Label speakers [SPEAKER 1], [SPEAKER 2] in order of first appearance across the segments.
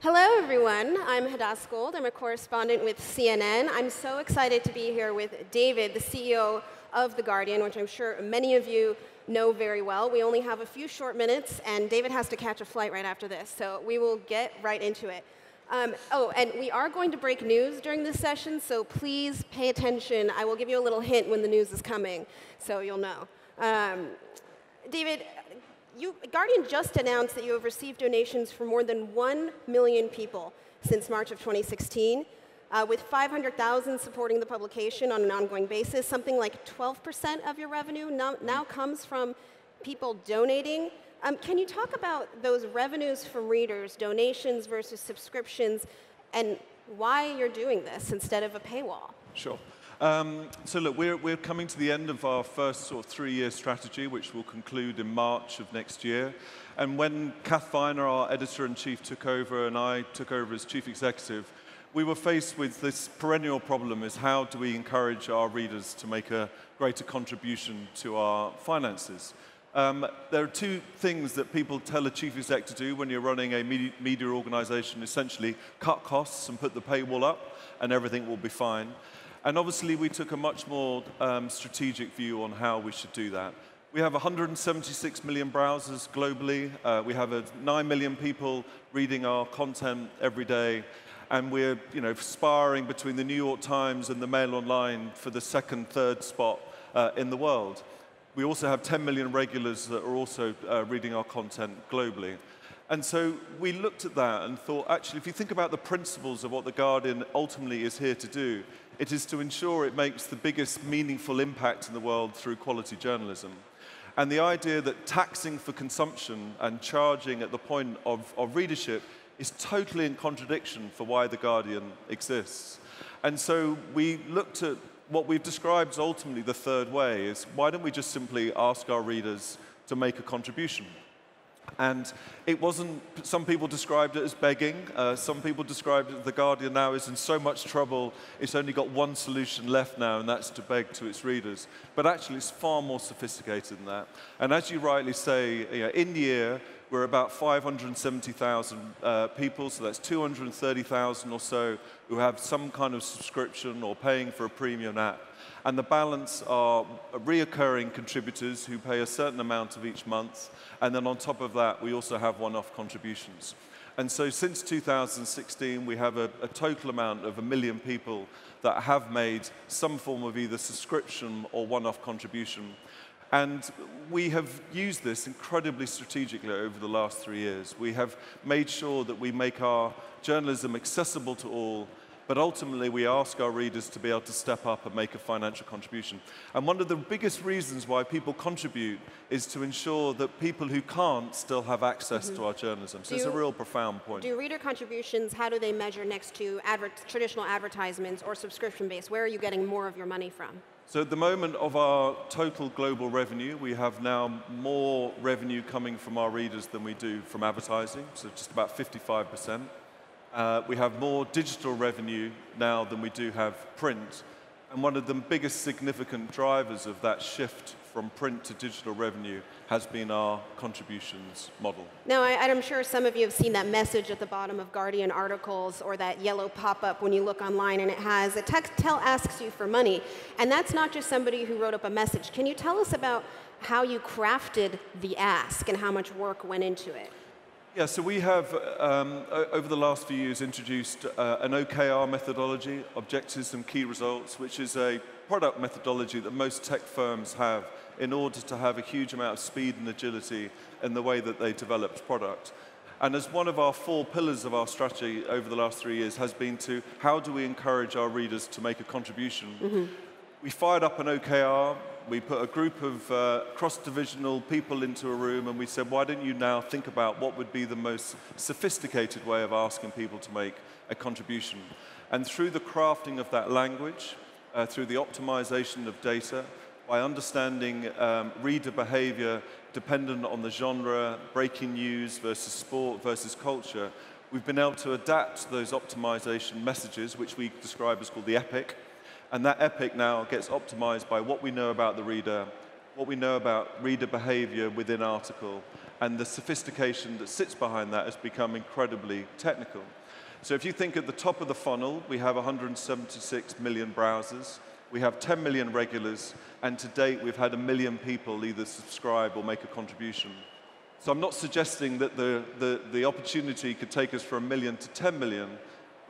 [SPEAKER 1] Hello, everyone. I'm Hadass Gold. I'm a correspondent with CNN. I'm so excited to be here with David, the CEO of The Guardian, which I'm sure many of you know very well. We only have a few short minutes, and David has to catch a flight right after this, so we will get right into it. And we are going to break news during this session, so please pay attention. I will give you a little hint when the news is coming, so you'll know. David, Guardian just announced that you have received donations from more than 1 million people since March of 2016, with 500,000 supporting the publication on an ongoing basis. Something like 12% of your revenue now comes from people donating. Can you talk about those revenues from readers, donations versus subscriptions, and why you're doing this instead of a paywall?
[SPEAKER 2] Sure. So look, we're coming to the end of our first sort of 3-year strategy, which will conclude in March of next year. And when Kath Viner, our editor-in-chief, took over and I took over as chief executive, we were faced with this perennial problem: is how do we encourage our readers to make a greater contribution to our finances? There are two things that people tell a chief exec to do when you're running a media organization: essentially cut costs and put the paywall up, and everything will be fine. And obviously, we took a much more strategic view on how we should do that. We have 176 million browsers globally. We have 9 million people reading our content every day. And we're sparring between the New York Times and the Mail Online for the second, third spot in the world. We also have 10 million regulars that are also reading our content globally. And so we looked at that and thought, actually, if you think about the principles of what The Guardian ultimately is here to do, it is to ensure it makes the biggest meaningful impact in the world through quality journalism. And the idea that taxing for consumption and charging at the point of readership is totally in contradiction for why The Guardian exists. And so we looked at what we've described as ultimately the third way: is why don't we just simply ask our readers to make a contribution? And it wasn't, some people described it as begging. Some people described it as The Guardian now is in so much trouble, it's only got one solution left now, and that's to beg to its readers. But actually, it's far more sophisticated than that. And as you rightly say, in year, we're about 570,000 people, so that's 230,000 or so who have some kind of subscription or paying for a premium app. And the balance are reoccurring contributors who pay a certain amount of each month. And then on top of that, we also have one-off contributions. And so since 2016, we have a total amount of 1 million people that have made some form of either subscription or one-off contribution. And we have used this incredibly strategically over the last 3 years. We have made sure that we make our journalism accessible to all, but ultimately we ask our readers to be able to step up and make a financial contribution. And one of the biggest reasons why people contribute is to ensure that people who can't still have access to our journalism. So it's a real profound point.
[SPEAKER 1] Do reader contributions, how do they measure next to traditional advertisements or subscription-based? Where are you getting more of your money from?
[SPEAKER 2] So at the moment of our total global revenue, we have now more revenue coming from our readers than we do from advertising, so just about 55%. We have more digital revenue now than we do have print. And one of the biggest significant drivers of that shift from print to digital revenue has been our contributions model.
[SPEAKER 1] Now, I'm sure some of you have seen that message at the bottom of Guardian articles, or that yellow pop-up when you look online, and it has a text asks you for money. And that's not just somebody who wrote up a message. Can you tell us about how you crafted the ask and how much work went into it?
[SPEAKER 2] Yeah, so we have, over the last few years, introduced an OKR methodology, Objectives and Key Results, which is a product methodology that most tech firms have in order to have a huge amount of speed and agility in the way that they develop product. And as one of our 4 pillars of our strategy over the last 3 years has been to how do we encourage our readers to make a contribution. We fired up an OKR. We put a group of cross-divisional people into a room, and we said, why don't you now think about what would be the most sophisticated way of asking people to make a contribution? And through the crafting of that language, through the optimization of data, by understanding reader behavior dependent on the genre, breaking news versus sport versus culture, we've been able to adapt those optimization messages, which we describe as called the epic. And that epic now gets optimized by what we know about the reader, what we know about reader behavior within article, and the sophistication that sits behind that has become incredibly technical. So if you think at the top of the funnel, we have 176 million browsers, we have 10 million regulars, and to date we've had 1 million people either subscribe or make a contribution. So I'm not suggesting that the opportunity could take us from 1 million to 10 million.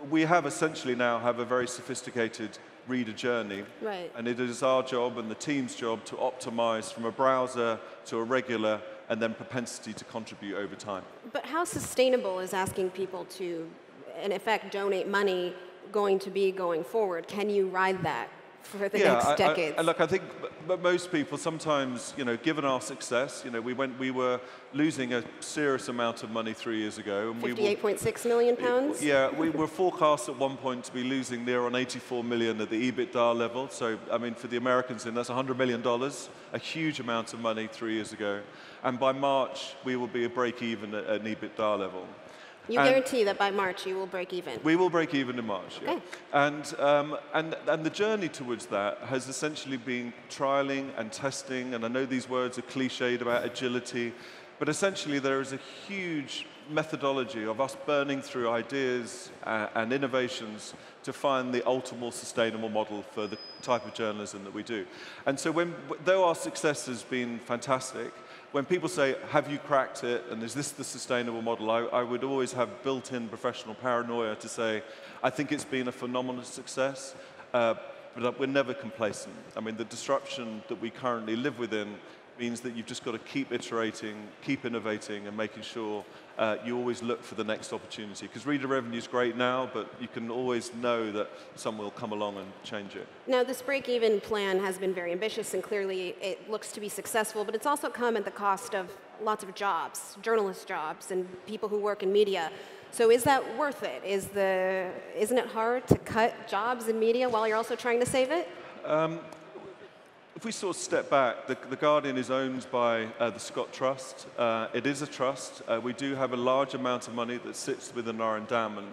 [SPEAKER 2] We have essentially now have a very sophisticated reader journey.
[SPEAKER 1] Right.
[SPEAKER 2] And it is our job and the team's job to optimize from a browser to a regular and then propensity to contribute over time.
[SPEAKER 1] But how sustainable is asking people to, in effect, donate money going to be going forward? Can you ride that for the next decades?
[SPEAKER 2] Look, I think but most people sometimes, given our success, we were losing a serious amount of money 3 years ago.
[SPEAKER 1] 58.6 million pounds?
[SPEAKER 2] Yeah, we were forecast at one point to be losing near on 84 million at the EBITDA level. So, I mean, for the Americans, that's $100 million, a huge amount of money 3 years ago. And by March, we will be a break even at an EBITDA level.
[SPEAKER 1] You guarantee that by March you will break even?
[SPEAKER 2] We will break even in March,
[SPEAKER 1] okay.
[SPEAKER 2] Yeah. And the journey towards that has essentially been trialing and testing, and I know these words are cliched about agility, but essentially there is a huge methodology of us burning through ideas and innovations to find the ultimate sustainable model for the type of journalism that we do. And so though our success has been fantastic, when people say, have you cracked it, and is this the sustainable model, I would always have built-in professional paranoia to say, I think it's been a phenomenal success, but we're never complacent. I mean, the disruption that we currently live within means that you've just got to keep iterating, keep innovating, and making sure you always look for the next opportunity. Because reader revenue is great now, but you can always know that someone will come along and change it.
[SPEAKER 1] Now, this break-even plan has been very ambitious, and clearly it looks to be successful, but it's also come at the cost of lots of jobs, journalist jobs, and people who work in media. So is that worth it? Isn't it hard to cut jobs in media while you're also trying to save it?
[SPEAKER 2] If we sort of step back, the Guardian is owned by the Scott Trust. It is a trust. We do have a large amount of money that sits within our endowment.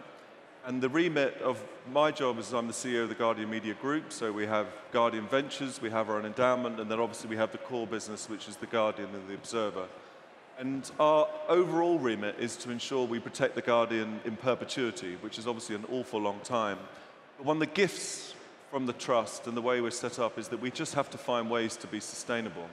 [SPEAKER 2] And the remit of my job is I'm the CEO of the Guardian Media Group. So we have Guardian Ventures, we have our own endowment, and then obviously we have the core business, which is the Guardian and the Observer. And our overall remit is to ensure we protect the Guardian in perpetuity, which is obviously an awful long time. But one of the gifts from the trust and the way we're set up is that we just have to find ways to be sustainable.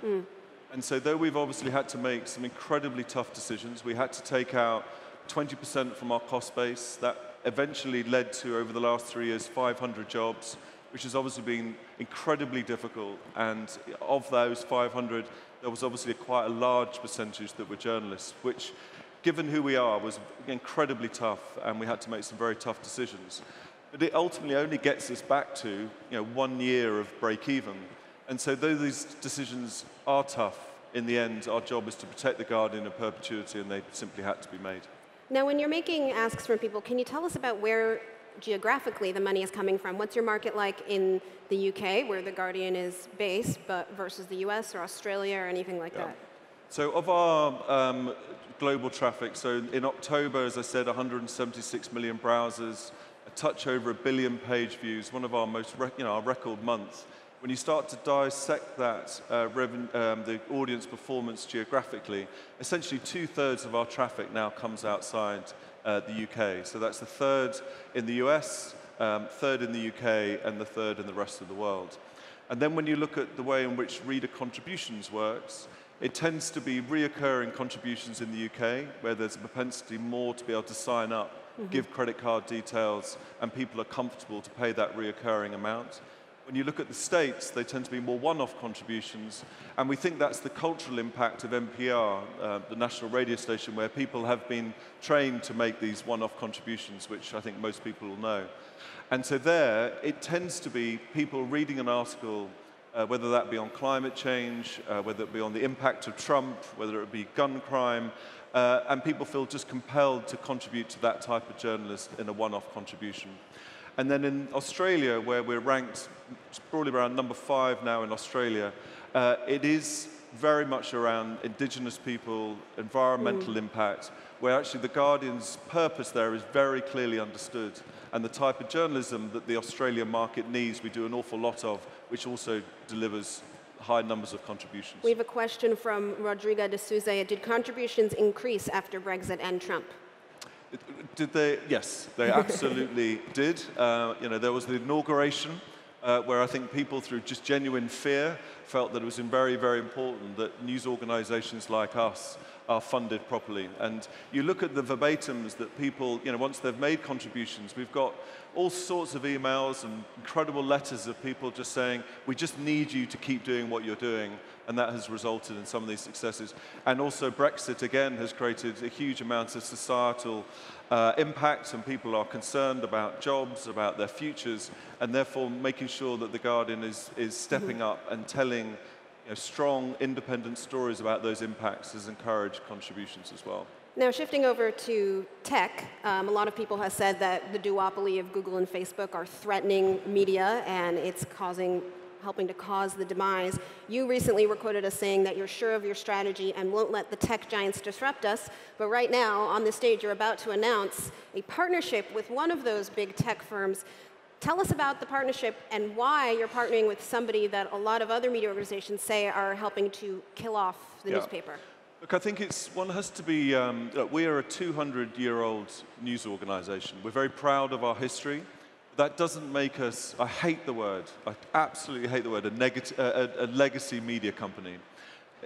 [SPEAKER 2] And so though we've obviously had to make some incredibly tough decisions, we had to take out 20% from our cost base. That eventually led to, over the last 3 years, 500 jobs, which has obviously been incredibly difficult. And of those 500, there was obviously quite a large percentage that were journalists, which, given who we are, was incredibly tough, and we had to make some very tough decisions. But it ultimately only gets us back to 1 year of break-even. And so though these decisions are tough, in the end, our job is to protect the Guardian in perpetuity, and they simply had to be made.
[SPEAKER 1] Now, when you're making asks from people, can you tell us about where geographically the money is coming from? What's your market like in the UK, where the Guardian is based, but versus the US or Australia or anything like that?
[SPEAKER 2] So of our global traffic, so in October, as I said, 176 million browsers, a touch over 1 billion page views, one of our most, our record months. When you start to dissect that, the audience performance geographically, essentially 2/3 of our traffic now comes outside the UK. So that's the 1/3 in the US, 1/3 in the UK, and the 1/3 in the rest of the world. And then when you look at the way in which reader contributions works, it tends to be reoccurring contributions in the UK, where there's a propensity more to be able to sign up, give credit card details, and people are comfortable to pay that reoccurring amount. When you look at the States, they tend to be more one-off contributions, and we think that's the cultural impact of NPR, the national radio station, where people have been trained to make these one-off contributions, which I think most people will know. And so there, it tends to be people reading an article, whether that be on climate change, whether it be on the impact of Trump, whether it be gun crime, and people feel just compelled to contribute to that type of journalist in a one-off contribution. And then in Australia, where we're ranked probably around number 5 now in Australia, it is very much around Indigenous people, environmental impact, where actually the Guardian's purpose there is very clearly understood. And the type of journalism that the Australian market needs, we do an awful lot of, which also delivers high numbers of contributions.
[SPEAKER 1] We have a question from Rodrigo de Souza. Did contributions increase after Brexit and Trump?
[SPEAKER 2] Did they? Yes, they absolutely did. There was the inauguration where I think people, through just genuine fear, felt that it was very, very important that news organizations like us are funded properly. And you look at the verbatims that people, once they've made contributions, we've got all sorts of emails and incredible letters of people just saying, we just need you to keep doing what you're doing. And that has resulted in some of these successes. And also Brexit, again, has created a huge amount of societal impact, and people are concerned about jobs, about their futures, and therefore making sure that The Guardian is stepping up and telling strong, independent stories about those impacts has encouraged contributions as well.
[SPEAKER 1] Now, shifting over to tech, a lot of people have said that the duopoly of Google and Facebook are threatening media, and it's helping to cause the demise. You recently were quoted as saying that you're sure of your strategy and won't let the tech giants disrupt us. But right now, on the stage, you're about to announce a partnership with one of those big tech firms. Tell us about the partnership and why you're partnering with somebody that a lot of other media organizations say are helping to kill off the newspaper.
[SPEAKER 2] Look, I think one has to be, we are a 200-year-old news organization. We're very proud of our history. That doesn't make us, I hate the word, I absolutely hate the word, a legacy media company.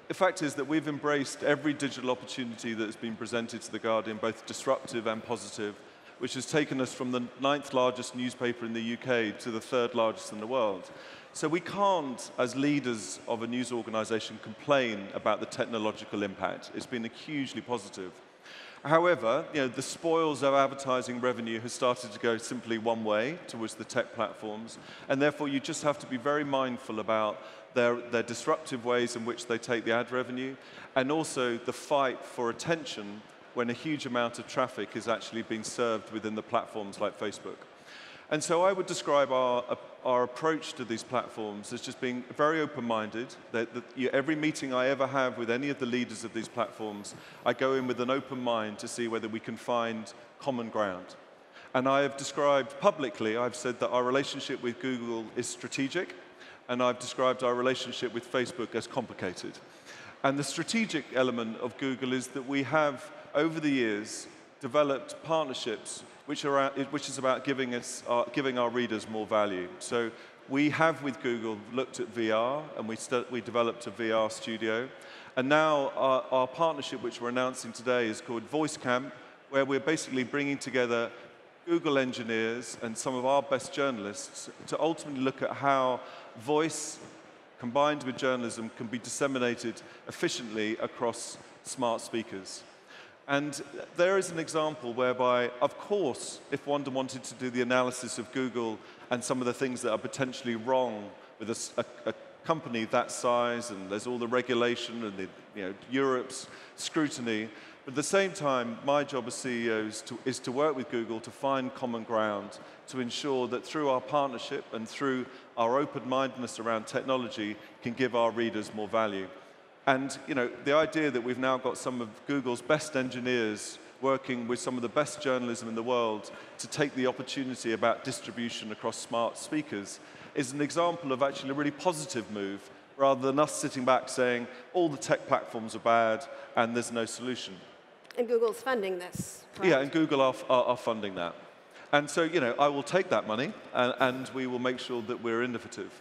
[SPEAKER 2] The fact is that we've embraced every digital opportunity that has been presented to The Guardian, both disruptive and positive, which has taken us from the 9th largest newspaper in the UK to the 3rd largest in the world. So we can't, as leaders of a news organization, complain about the technological impact. It's been hugely positive. However, the spoils of advertising revenue has started to go simply one way, towards the tech platforms, and therefore you just have to be very mindful about their disruptive ways in which they take the ad revenue, and also the fight for attention when a huge amount of traffic is actually being served within the platforms like Facebook. And so I would describe our approach to these platforms as just being very open-minded. Every meeting I ever have with any of the leaders of these platforms, I go in with an open mind to see whether we can find common ground. And I have described publicly, I've said that our relationship with Google is strategic, and I've described our relationship with Facebook as complicated. And the strategic element of Google is that we have, over the years, developed partnerships which is about giving our readers more value. So we have, with Google, looked at VR, and we developed a VR studio. And now our partnership, which we're announcing today, is called VoiceCamp, where we're basically bringing together Google engineers and some of our best journalists to ultimately look at how voice combined with journalism can be disseminated efficiently across smart speakers. And there is an example whereby, of course, if one wanted to do the analysis of Google and some of the things that are potentially wrong with a company that size, and there's all the regulation and Europe's scrutiny, but at the same time, my job as CEO is to work with Google to find common ground, to ensure that through our partnership and through our open-mindedness around technology can give our readers more value. And the idea that we've now got some of Google's best engineers working with some of the best journalism in the world to take the opportunity about distribution across smart speakers is an example of actually a really positive move, rather than us sitting back saying all the tech platforms are bad and there's no solution.
[SPEAKER 1] And Google's funding this, correct?
[SPEAKER 2] Yeah, and Google are funding that. And so, I will take that money and we will make sure that we're innovative.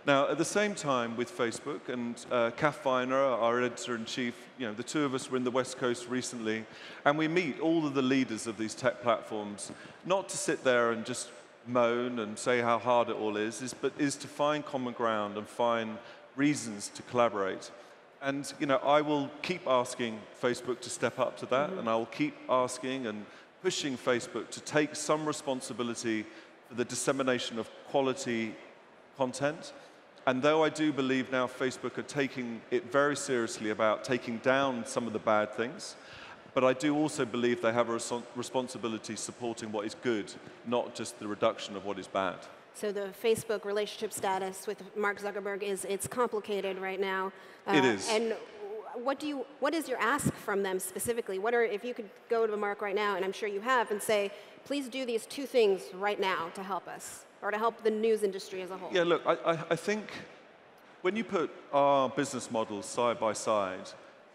[SPEAKER 2] Now, at the same time with Facebook, and Kath Viner, our editor-in-chief, the two of us were in the West Coast recently, and we meet all of the leaders of these tech platforms, not to sit there and just moan and say how hard it all is, but to find common ground and find reasons to collaborate. And I will keep asking Facebook to step up to that, and I will keep asking and pushing Facebook to take some responsibility for the dissemination of quality content. And though I do believe now Facebook are taking it very seriously about taking down some of the bad things, but I do also believe they have a responsibility supporting what is good, not just the reduction of what is bad.
[SPEAKER 1] So the Facebook relationship status with Mark Zuckerberg it's complicated right now.
[SPEAKER 2] It is.
[SPEAKER 1] And what is your ask from them specifically? If you could go to Mark right now, and I'm sure you have, and say, please do these two things right now to help us, or to help the news industry as a whole?
[SPEAKER 2] Yeah, look, I think when you put our business models side by side,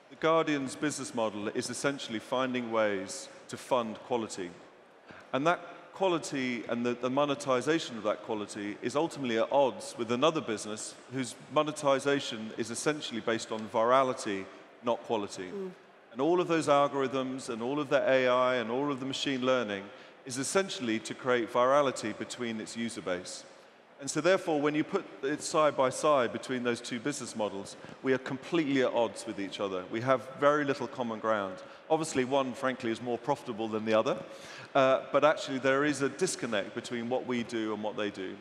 [SPEAKER 2] the Guardian's business model is essentially finding ways to fund quality. And that quality and the monetization of that quality is ultimately at odds with another business whose monetization is essentially based on virality, not quality. And all of those algorithms and all of the AI and all of the machine learning is essentially to create virality between its user base. And so therefore, when you put it side by side between those two business models, we are completely at odds with each other. We have very little common ground. Obviously, one, frankly, is more profitable than the other, but actually there is a disconnect between what we do and what they do.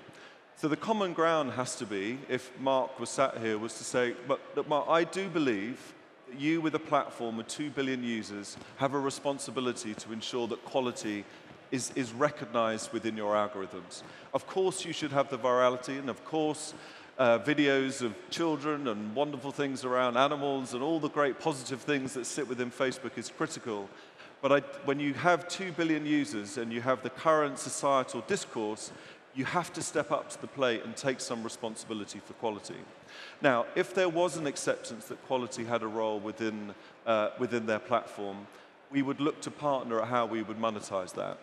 [SPEAKER 2] So the common ground has to be, if Mark was sat here, was to say, but look, Mark, I do believe that you, with a platform of 2 billion users, have a responsibility to ensure that quality is recognized within your algorithms. Of course, you should have the virality, and of course, videos of children and wonderful things around animals and all the great positive things that sit within Facebook is critical. But when you have 2 billion users and you have the current societal discourse, you have to step up to the plate and take some responsibility for quality. Now, if there was an acceptance that quality had a role within their platform, we would look to partner at how we would monetize that.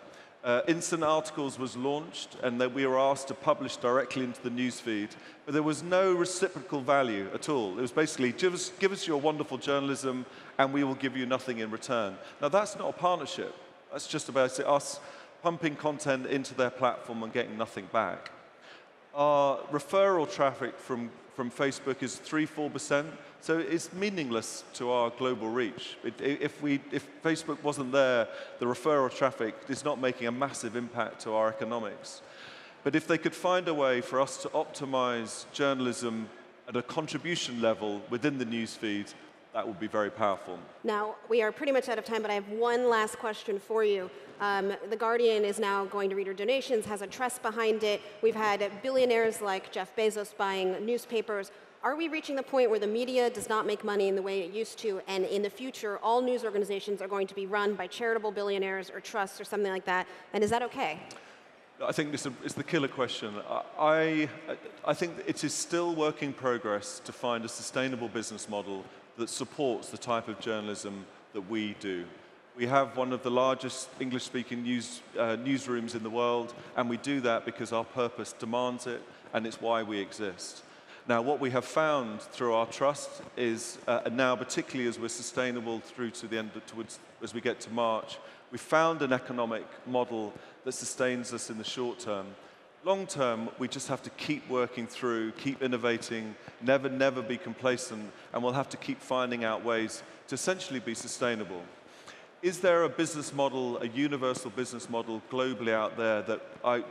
[SPEAKER 2] Instant Articles was launched, and that we were asked to publish directly into the newsfeed, but there was no reciprocal value at all. It was basically, give us your wonderful journalism, and we will give you nothing in return. Now, that's not a partnership. That's just about us pumping content into their platform and getting nothing back. Our referral traffic from Facebook is 3–4%, so it's meaningless to our global reach. If Facebook wasn't there, the referral traffic is not making a massive impact to our economics. But if they could find a way for us to optimize journalism at a contribution level within the newsfeed, that would be very powerful.
[SPEAKER 1] Now, we are pretty much out of time, but I have one last question for you. The Guardian is now going to reader donations, has a trust behind it. We've had billionaires like Jeff Bezos buying newspapers. Are we reaching the point where the media does not make money in the way it used to, and in the future, all news organizations are going to be run by charitable billionaires or trusts or something like that? And is that okay?
[SPEAKER 2] I think this is the killer question. I think it is still work in progress to find a sustainable business model that supports the type of journalism that we do. We have one of the largest English-speaking newsrooms in the world, and we do that because our purpose demands it, and it's why we exist. Now, what we have found through our trust is, and now particularly as we're sustainable through to the end, as we get to March, we've found an economic model that sustains us in the short term. Long term, we just have to keep working through, keep innovating, never be complacent, and we'll have to keep finding out ways to essentially be sustainable. Is there a business model, a universal business model globally out there that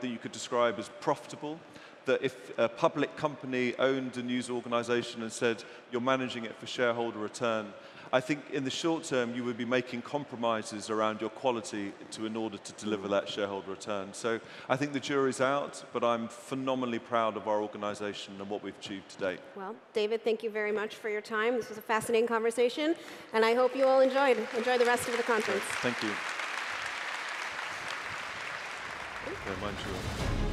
[SPEAKER 2] you could describe as profitable? That if a public company owned a news organization and said, you're managing it for shareholder return, I think in the short term, you would be making compromises around your quality in order to deliver that shareholder return. So I think the jury's out, but I'm phenomenally proud of our organization and what we've achieved to date.
[SPEAKER 1] Well, David, thank you very much for your time. This was a fascinating conversation, and I hope you all enjoy the rest of the conference.
[SPEAKER 2] Thank you. Yeah, mine's yours.